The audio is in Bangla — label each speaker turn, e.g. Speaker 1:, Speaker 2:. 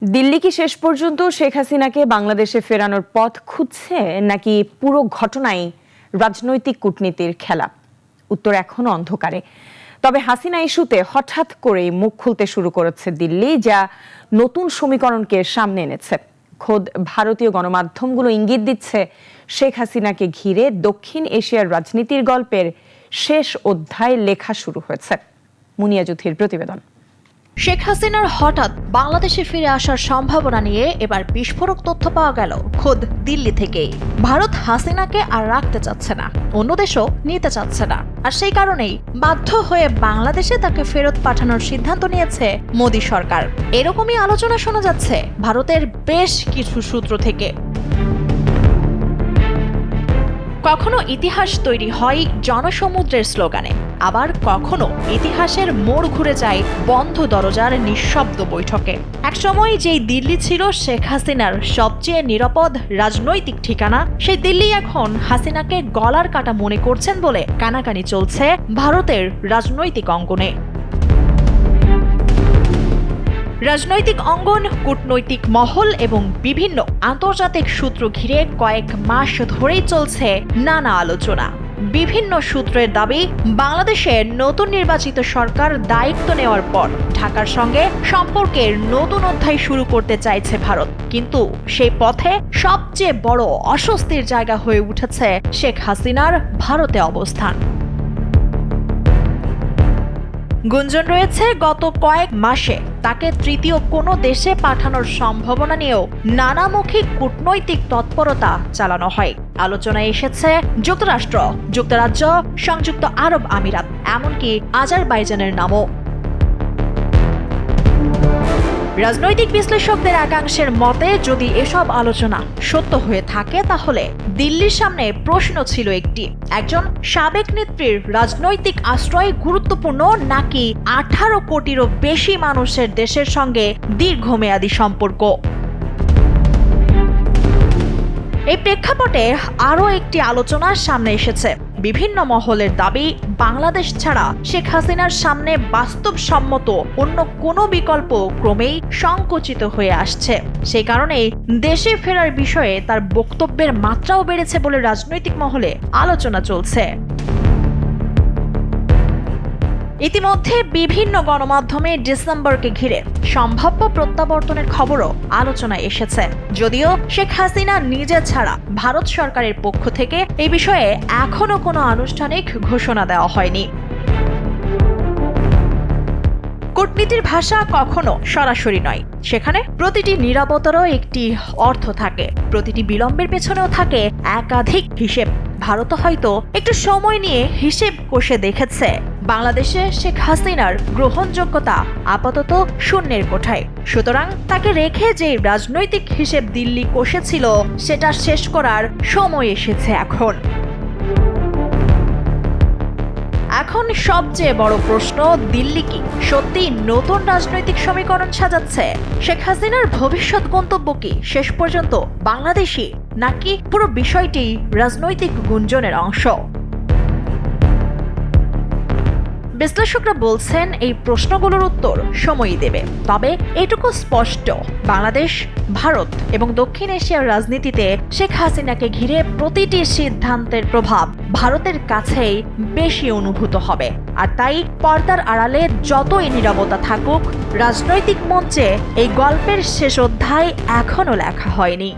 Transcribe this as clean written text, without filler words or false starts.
Speaker 1: দিল্লি কি শেষ পর্যন্ত শেখ হাসিনাকে বাংলাদেশে ফেরানোর পথ খুঁজছে নাকি পুরো ঘটনাই রাজনৈতিক কূটনীতির খেলা? উত্তর এখনো অন্ধকারে। তবে হাসিনা ইস্যুতে হঠাৎ করেই মুখ খুলতে শুরু করেছে দিল্লি, যা নতুন সমীকরণকে সামনে এনেছে। খোদ ভারতীয় গণমাধ্যমগুলো ইঙ্গিত দিচ্ছে শেখ হাসিনাকে ঘিরে দক্ষিণ এশিয়ার রাজনীতির গল্পের শেষ অধ্যায় লেখা শুরু হয়েছে। মুনিয়া জুথির প্রতিবেদন।
Speaker 2: শেখ হাসিনার হঠাৎ বাংলাদেশে ফিরে আসার সম্ভাবনা নিয়ে এবার বিস্ফোরক তথ্য পাওয়া গেল খোদ দিল্লি থেকেই। ভারত হাসিনাকে আর রাখতে চাচ্ছে না, অন্য দেশও নিতে চাচ্ছে না, আর সেই কারণেই বাধ্য হয়ে বাংলাদেশে তাকে ফেরত পাঠানোর সিদ্ধান্ত নিয়েছে মোদী সরকার। এরকমই আলোচনা শোনা যাচ্ছে ভারতের বেশ কিছু সূত্র থেকে। কখনো ইতিহাস তৈরি হয় জনসমুদ্রের স্লোগানে, আবার কখনো ইতিহাসের মোড় ঘুরে যায় বন্ধ দরজার নিঃশব্দ বৈঠকে। একসময় যেই দিল্লি ছিল শেখ হাসিনার সবচেয়ে নিরাপদ রাজনৈতিক ঠিকানা, সেই দিল্লি এখন হাসিনাকে গলার কাটা মনে করছেন বলে কানাকানি চলছে ভারতের রাজনৈতিক অঙ্গনে। রাজনৈতিক অঙ্গন, কূটনৈতিক মহল এবং বিভিন্ন আন্তর্জাতিক সূত্র ঘিরে কয়েক মাস ধরেই চলছে নানা আলোচনা। বিভিন্ন সূত্রের দাবি, বাংলাদেশে নতুন নির্বাচিত সরকার দায়িত্ব নেওয়ার পর ঢাকার সঙ্গে সম্পর্কের নতুন অধ্যায় শুরু করতে চাইছে ভারত। কিন্তু সেই পথে সবচেয়ে বড় অস্বস্তির জায়গা হয়ে উঠেছে শেখ হাসিনার ভারতে অবস্থান। গুঞ্জন রয়েছে গত কয়েক মাসে তাকে তৃতীয় কোনো দেশে পাঠানোর সম্ভাবনা নিয়েও নানামুখী কূটনৈতিক তৎপরতা চালানো হয়। আলোচনায় এসেছে যুক্তরাষ্ট্র, যুক্তরাজ্য, সংযুক্ত আরব আমিরাত, এমনকি আজারবাইজানের নামও। রাজনৈতিক বিশ্লেষকদের একাংশের মতে, যদি এসব আলোচনা সত্য হয়ে থাকে তাহলে দিল্লির সামনে প্রশ্ন ছিল একটি: একজন সাবেক নেত্রীর রাজনৈতিক আশ্রয় গুরুত্বপূর্ণ নাকি 18 কোটিরও বেশি মানুষের দেশের সঙ্গে দীর্ঘমেয়াদী সম্পর্ক? এই প্রেক্ষাপটে আরও একটি আলোচনার সামনে এসেছে। বিভিন্ন মহলের দাবি, বাংলাদেশ ছাড়া শেখ হাসিনার সামনে বাস্তবসম্মত অন্য কোনো বিকল্প ক্রমেই সংকুচিত হয়ে আসছে। সেই কারণেই দেশে ফেরার বিষয়ে তার বক্তব্যের মাত্রাও বেড়েছে বলে রাজনৈতিক মহলে আলোচনা চলছে। ইতিমধ্যে বিভিন্ন গণমাধ্যমে ডিসেম্বরকে ঘিরে সম্ভাব্য প্রত্যাবর্তনের খবরও আলোচনায় এসেছে। যদিও শেখ হাসিনা নিজে ছাড়া ভারত সরকারের পক্ষ থেকে এই বিষয়ে এখনো কোনো আনুষ্ঠানিক ঘোষণা দেওয়া হয়নি। কূটনীতির ভাষা কখনো সরাসরি নয়, সেখানে প্রতিটি নীরবতারও একটি অর্থ থাকে, প্রতিটি বিলম্বের পেছনেও থাকে একাধিক হিসেব। ভারত হয়তো একটু সময় নিয়ে হিসেব কষে দেখেছে বাংলাদেশে শেখ হাসিনার গ্রহণযোগ্যতা আপাতত শূন্যের কোঠায়। সুতরাং তাকে রেখে যে রাজনৈতিক হিসেব দিল্লি কষেছিল সেটা শেষ করার সময় এসেছে এখন। এখন সবচেয়ে বড় প্রশ্ন, দিল্লি কি সত্যি নতুন রাজনৈতিক সমীকরণ সাজাচ্ছে? শেখ হাসিনার ভবিষ্যৎ গন্তব্য কি শেষ পর্যন্ত বাংলাদেশি, নাকি পুরো বিষয়টি রাজনৈতিক গুঞ্জনের অংশ? বিশ্লেষকরা বলছেন এই প্রশ্নগুলোর উত্তর সময়ই দেবে। তবে এটুকু স্পষ্ট, বাংলাদেশ, ভারত এবং দক্ষিণ এশিয়ার রাজনীতিতে শেখ হাসিনাকে ঘিরে প্রতিটি সিদ্ধান্তের প্রভাব ভারতের কাছেই বেশি অনুভূত হবে। আর তাই পর্দার আড়ালে যতই নীরবতা থাকুক, রাজনৈতিক মঞ্চে এই গল্পের শেষ অধ্যায় এখনো লেখা হয়নি।